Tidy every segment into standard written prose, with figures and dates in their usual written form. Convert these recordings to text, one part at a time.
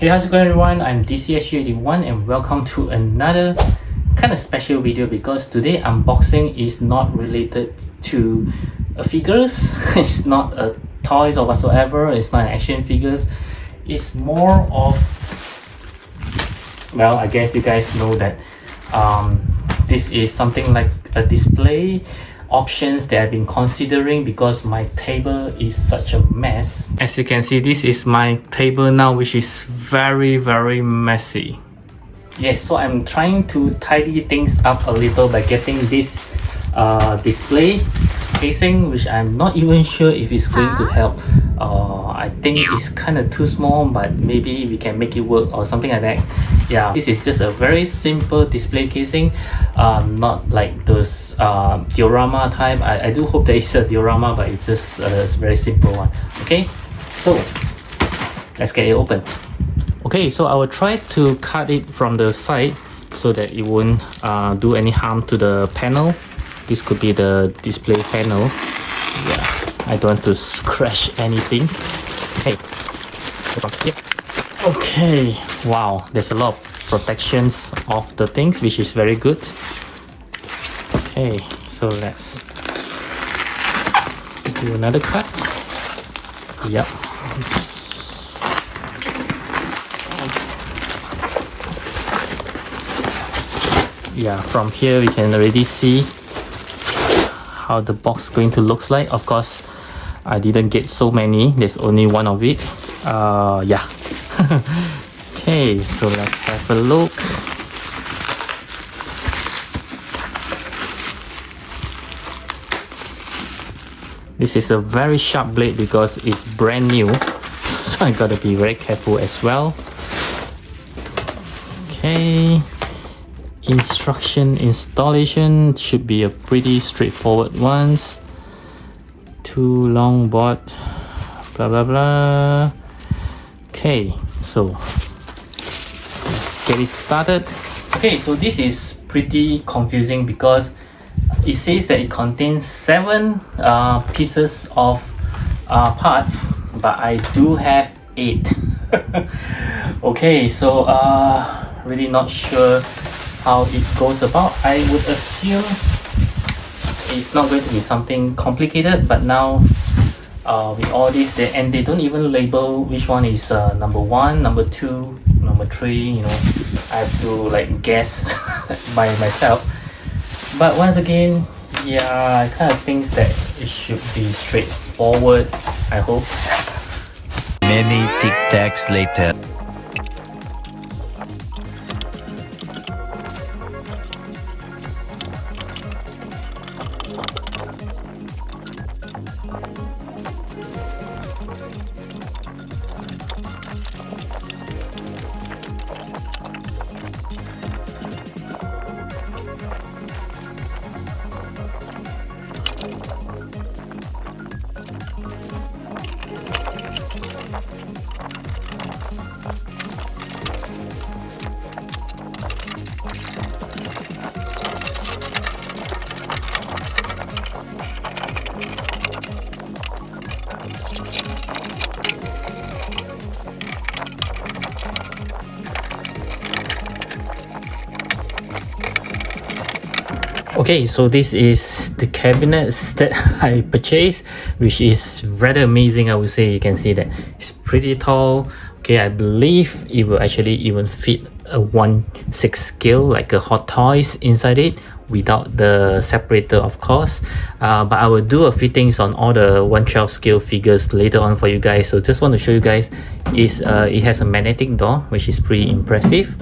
Hey, how's it going everyone? I'm DCSG81 and welcome to another kind of special video because today unboxing is not related to figures. It's not a toys or whatsoever. It's not an action figures. It's more of, well, I guess you guys know that this is something like a display options that I've been considering because my table is such a mess. As you can see, this is my table now, which is very messy. Yes, so I'm trying to tidy things up a little by getting this display casing, which I'm not even sure if it's going to help. I think it's kind of too small, but maybe we can make it work or something like that. Yeah, this is just a very simple display casing, not like those diorama type. I do hope that it's a diorama, but it's just a very simple one. Okay, so let's get it open. Okay, so I will try to cut it from the side so that it won't do any harm to the panel. This could be the display panel. Yeah, I don't want to scratch anything. Okay, okay, wow, there's a lot of protections of the things, which is very good. Okay, so let's do another cut. Yep. Yeah, from here we can already see how the box going to looks like. Of course, I didn't get so many. There's only one of it. Yeah. Okay, so let's have a look. This is a very sharp blade because it's brand new, so I gotta be very careful as well. Okay. Instruction installation should be a pretty straightforward ones. Too long board, blah blah blah. Okay, so let's get it started. Okay, so this is pretty confusing because it says that it contains 7 pieces of parts, but I do have 8. Okay, so really not sure how it goes about. I would assume it's not going to be something complicated, but now with all this, and they don't even label which one is number 1, number 2, number 3, you know, I have to like guess by myself. But once again, yeah, I kind of think that it should be straightforward, I hope. Many tic-tacs later. Okay, so this is the cabinets that I purchased, which is rather amazing. I would say you can see that it's pretty tall. Okay, I believe it will actually even fit a 1/6 scale like a Hot Toys inside it without the separator, of course. But I will do a fittings on all the 1/12 scale figures later on for you guys. So just want to show you guys is it has a magnetic door, which is pretty impressive.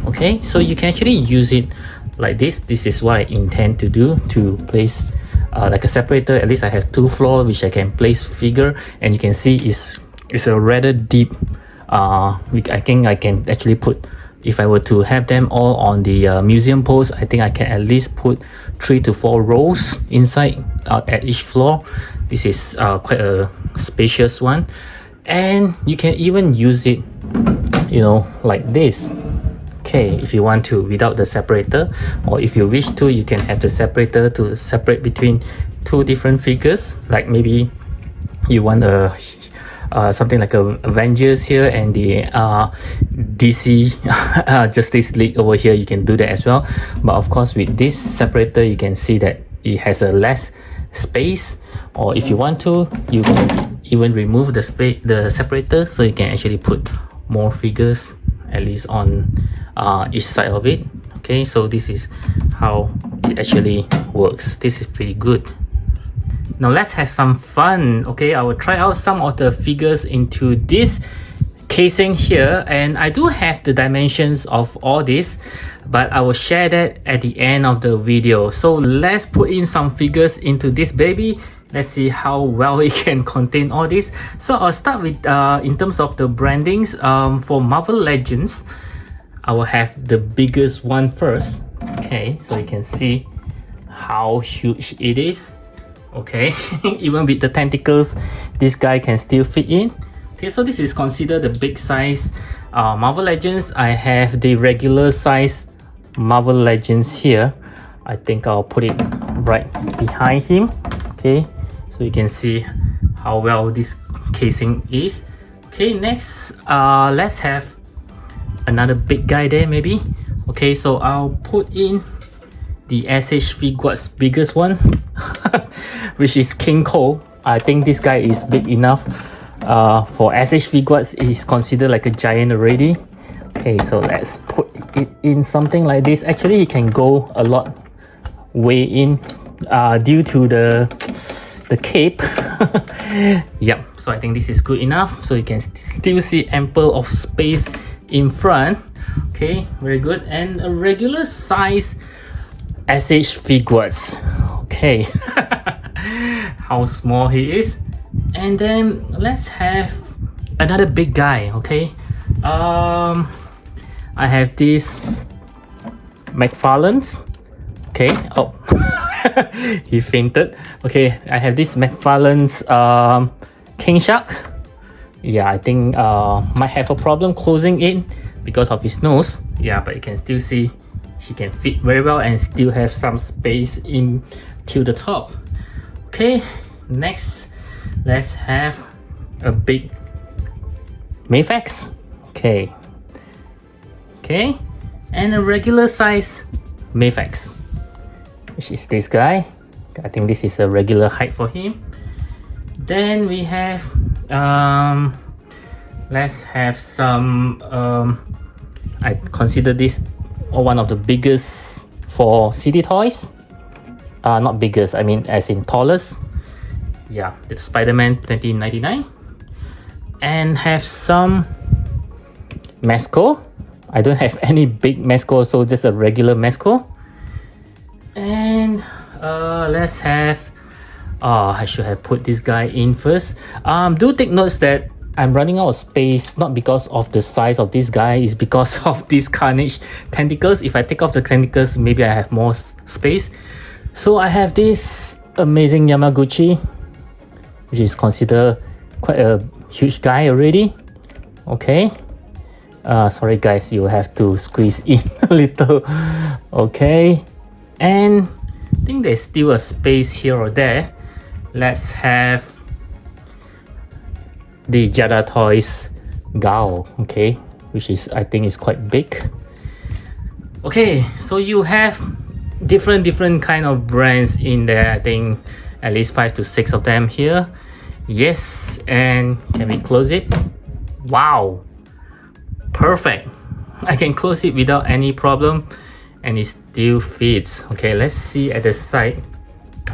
Okay, so you can actually use it like this. This is what I intend to do, to place like a separator. At least I have 2 floors which I can place figure, and you can see it's a rather deep. I think I can actually put, if I were to have them all on the museum post, I think I can at least put 3 to 4 rows inside at each floor. This is quite a spacious one, and you can even use it, you know, like this. Okay, if you want to without the separator, or if you wish to, you can have the separator to separate between 2 different figures. Like maybe you want a something like a Avengers here and the DC Justice League over here. You can do that as well, but of course with this separator you can see that it has a less space, or if you want to, you can even remove the separator, so you can actually put more figures at least on each side of it. Okay, so this is how it actually works. This is pretty good. Now let's have some fun. Okay, I will try out some of the figures into this casing here, and I do have the dimensions of all this, but I will share that at the end of the video. So let's put in some figures into this baby. Let's see how well it can contain all this. So I'll start with in terms of the brandings. For Marvel Legends, I will have the biggest one first. Okay, so you can see how huge it is. Okay, even with the tentacles, this guy can still fit in. Okay, so this is considered the big size Marvel Legends. I have the regular size Marvel Legends here. I think I'll put it right behind him. Okay, so you can see how well this casing is. Okay, next let's have another big guy there maybe. Okay, so I'll put in the SH Figuarts biggest one which is King Cole. I think this guy is big enough for SH Figuarts. Is considered like a giant already. Okay, so let's put it in something like this. Actually it can go a lot way in due to the cape. Yep, so I think this is good enough, so you can still see ample of space in front. Okay, very good. And a regular size SH Figuarts. Okay, how small he is. And then let's have another big guy. Okay, I have this McFarlane's. Okay, oh he fainted. Okay, I have this McFarlane's King Shark. Yeah, I think might have a problem closing it because of his nose. Yeah, but you can still see he can fit very well and still have some space in till the top. Okay, next let's have a big Mafex. Okay, and a regular size Mafex, which is this guy. I think this is a regular height for him. Then we have let's have some I consider this one of the biggest for City Toys. Not biggest, I mean as in tallest. Yeah, the Spider-Man 2099. And have some Mezco. I don't have any big Mezco, so just a regular Mezco. And let's have I should have put this guy in first. Do take notes that I'm running out of space, not because of the size of this guy, it's because of these Carnage tentacles. If I take off the tentacles, maybe I have more space. So I have this amazing Yamaguchi, which is considered quite a huge guy already. Okay, sorry guys, you have to squeeze in a little. Okay, and I think there's still a space here or there. Let's have the Jada Toys Gao. Okay, which is, I think is quite big. Okay, so you have different kind of brands in there. I think at least 5 to 6 of them here. Yes, and can we close it? Wow, perfect. I can close it without any problem and it still fits. Okay, let's see at the side.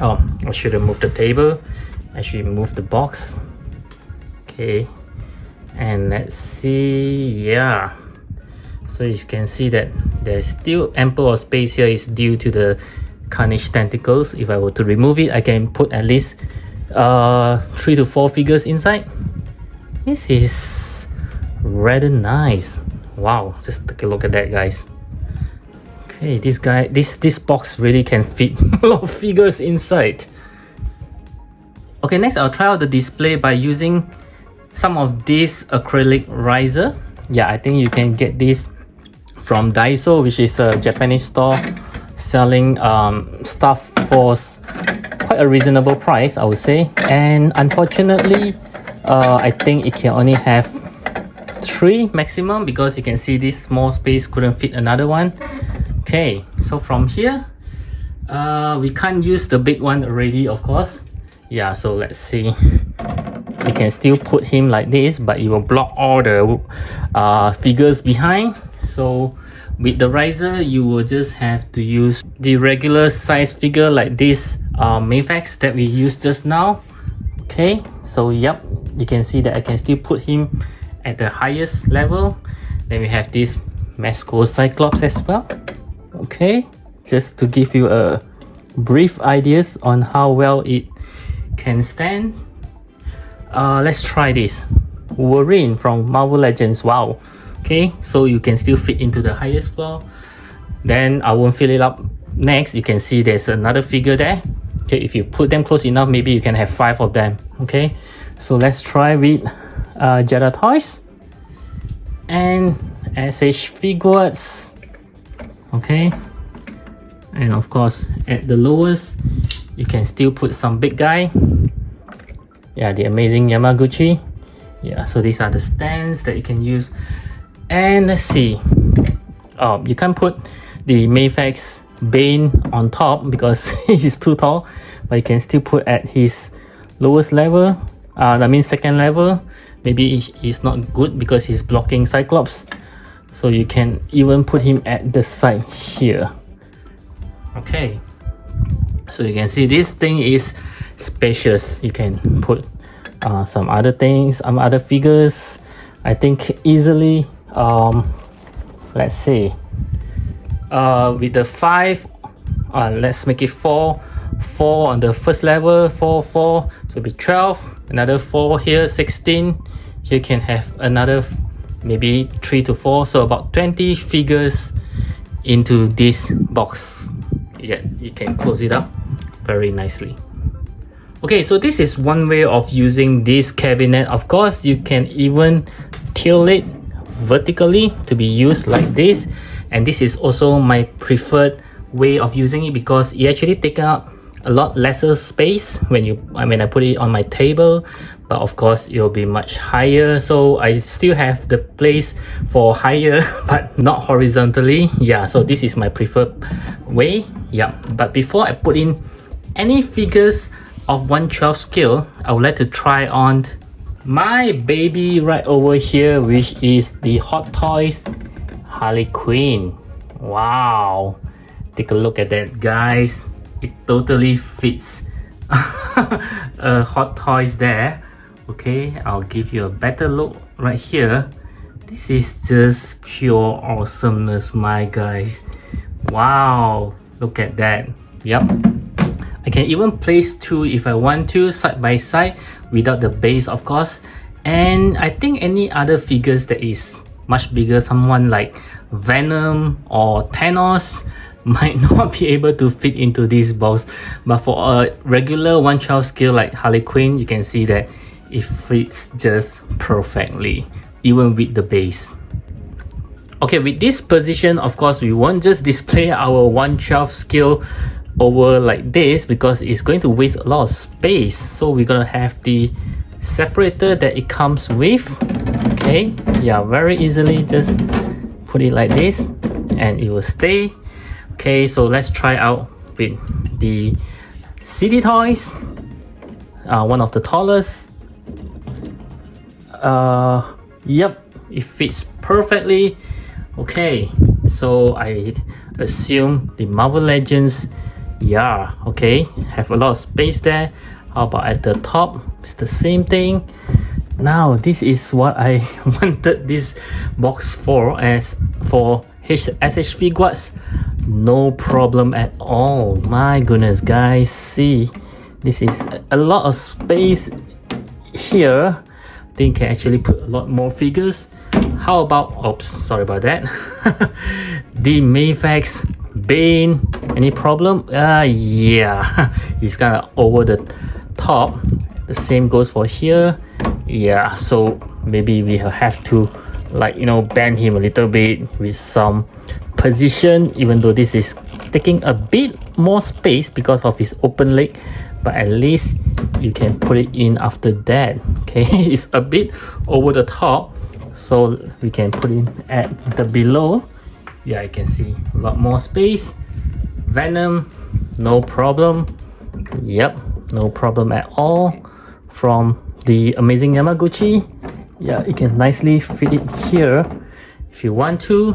Oh, I should have moved the table. I should move the box. Okay, and let's see. Yeah, so you can see that there's still ample of space here. Is due to the Carnage tentacles. If I were to remove it, I can put at least 3 to 4 figures inside. This is rather nice. Wow, just take a look at that, guys. Okay, this guy, this box really can fit a lot of figures inside. Okay, next I'll try out the display by using some of this acrylic riser. Yeah, I think you can get this from Daiso, which is a Japanese store selling stuff for quite a reasonable price, I would say. And unfortunately, I think it can only have 3 maximum, because you can see this small space couldn't fit another one. Okay, so from here, we can't use the big one already, of course. Yeah, so let's see. You can still put him like this, but you will block all the figures behind. So with the riser, you will just have to use the regular size figure like this Mafex that we used just now. Okay, so yep, you can see that I can still put him at the highest level. Then we have this Mezco Cyclops as well. Okay, just to give you a brief ideas on how well it can stand. Let's try this Wolverine from Marvel Legends. Wow. Okay, so you can still fit into the highest floor. Then I won't fill it up. Next, you can see there's another figure there. Okay, if you put them close enough, maybe you can have 5 of them. Okay, so let's try with Jedi Toys and SH Figuarts. Okay, and of course at the lowest you can still put some big guy. Yeah, the amazing Yamaguchi. Yeah, so these are the stands that you can use. And let's see, you can't put the Mafex Bane on top because he's too tall, but you can still put at his lowest level, I mean second level. Maybe he's not good because he's blocking Cyclops, so you can even put him at the side here. Okay, so you can see this thing is spacious. You can put some other things, some other figures. I think easily, let's see, with the 5, let's make it 4 on the first level, 4, so it'll be 12, another 4 here, 16. Here you can have another maybe 3 to 4, so about 20 figures into this box. Yeah, you can close it up very nicely. Okay, so this is one way of using this cabinet. Of course, you can even tilt it vertically to be used like this, and this is also my preferred way of using it because it actually takes up a lot lesser space when I put it on my table, but of course it will be much higher, so I still have the place for higher but not horizontally. Yeah, so this is my preferred way. Yeah, but before I put in any figures of 1/12 scale, I would like to try on my baby right over here, which is the Hot Toys Harley Quinn. Wow, take a look at that, guys. It totally fits Hot Toys there. Okay, I'll give you a better look right here. This is just pure awesomeness, my guys. Wow, look at that. Yep, I can even place 2 if I want to, side by side, without the base, of course. And I think any other figures that is much bigger, someone like Venom or Thanos, might not be able to fit into this box. But for a regular 1/12 scale like Harley Quinn, you can see that it fits just perfectly, even with the base. Okay, with this position, of course, we won't just display our 1/12 scale over like this because it's going to waste a lot of space. So we're gonna have the separator that it comes with. Okay, yeah, very easily just put it like this and it will stay. Okay, so let's try out with the CD Toys, one of the tallest. Yep, it fits perfectly. Okay, so I assume the Marvel Legends, yeah, okay, have a lot of space there. How about at the top? It's the same thing. Now this is what I wanted this box for, as for SH Figuarts. No problem at all. My goodness, guys, see, this is a lot of space here. I think you can actually put a lot more figures. How about, oops, sorry about that. The Mafex Bane, any problem? Yeah, he's kind of over the top. The same goes for here. Yeah, so maybe we have to, like, you know, bend him a little bit with some position, even though this is taking a bit more space because of his open leg. but at least you can put it in after that. Okay, it's a bit over the top, so we can put it at the below. Yeah, you can see a lot more space. Venom, no problem. Yep, no problem at all. From the Amazing Yamaguchi, yeah, you can nicely fit it here if you want to.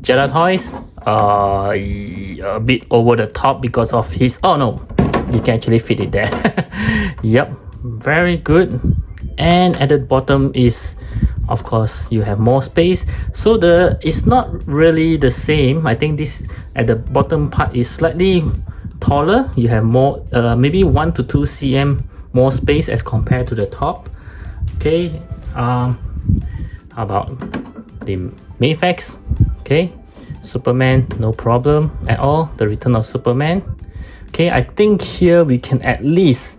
Jedi Toys, a bit over the top because of his, oh no, you can actually fit it there. Yep, very good. And at the bottom is, of course, you have more space, so it's not really the same. I think this at the bottom part is slightly taller. You have more, maybe 1 to 2 cm more space as compared to the top. Okay, how about the Mafex? Okay, Superman, no problem at all. The Return of Superman. Okay, I think here we can at least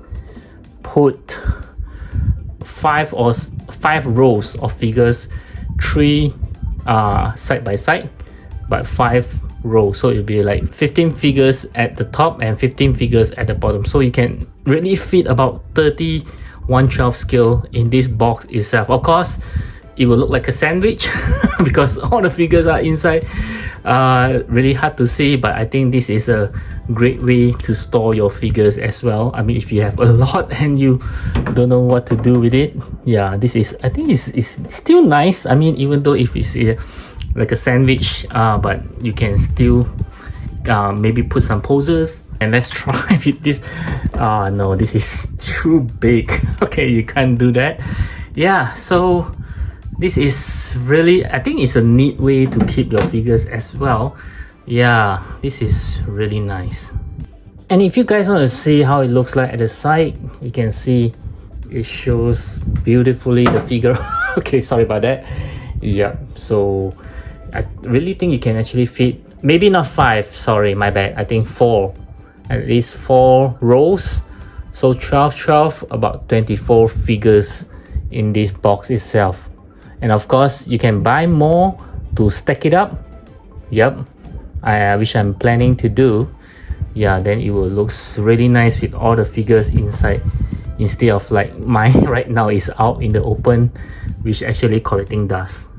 put 5 rows of figures, 3 side by side, but 5 rows, so it'll be like 15 figures at the top and 15 figures at the bottom, so you can really fit about 30 1/12 scale in this box itself. Of course, it will look like a sandwich because all the figures are inside. Really hard to see, but I think this is a great way to store your figures as well. I mean, if you have a lot and you don't know what to do with it, yeah, this is, I think it's still nice. I mean, even though if it's like a sandwich, but you can still maybe put some poses. And let's try with this. No, this is too big. Okay, you can't do that. Yeah, so this is really, I think it's a neat way to keep your figures as well. Yeah, this is really nice. And if you guys want to see how it looks like at the side, you can see it shows beautifully the figure. Okay, sorry about that. Yeah, so I really think you can actually fit, maybe not 5, sorry, my bad, I think 4, at least 4 rows. So 12, about 24 figures in this box itself. And of course, you can buy more to stack it up. Yep, which I'm planning to do. Yeah, then it will look really nice with all the figures inside, instead of like mine right now is out in the open, which actually collecting dust.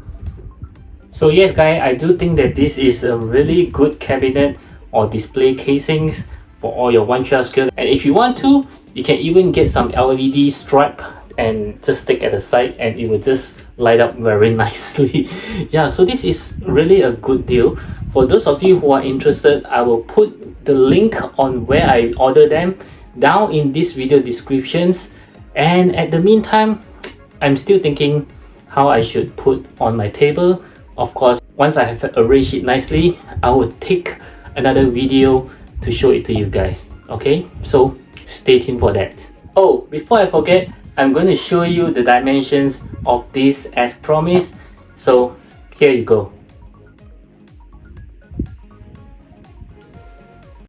So yes guys, I do think that this is a really good cabinet or display casings for all your 1/12 scale. And if you want to, you can even get some LED stripe and just stick at the side and it will just light up very nicely. Yeah, so this is really a good deal. For those of you who are interested, I will put the link on where I order them down in this video descriptions. And at the meantime, I'm still thinking how I should put on my table. Of course, once I have arranged it nicely, I will take another video to show it to you guys. Okay, so stay tuned for that. Oh, before I forget, I'm going to show you the dimensions of this as promised. So here you go.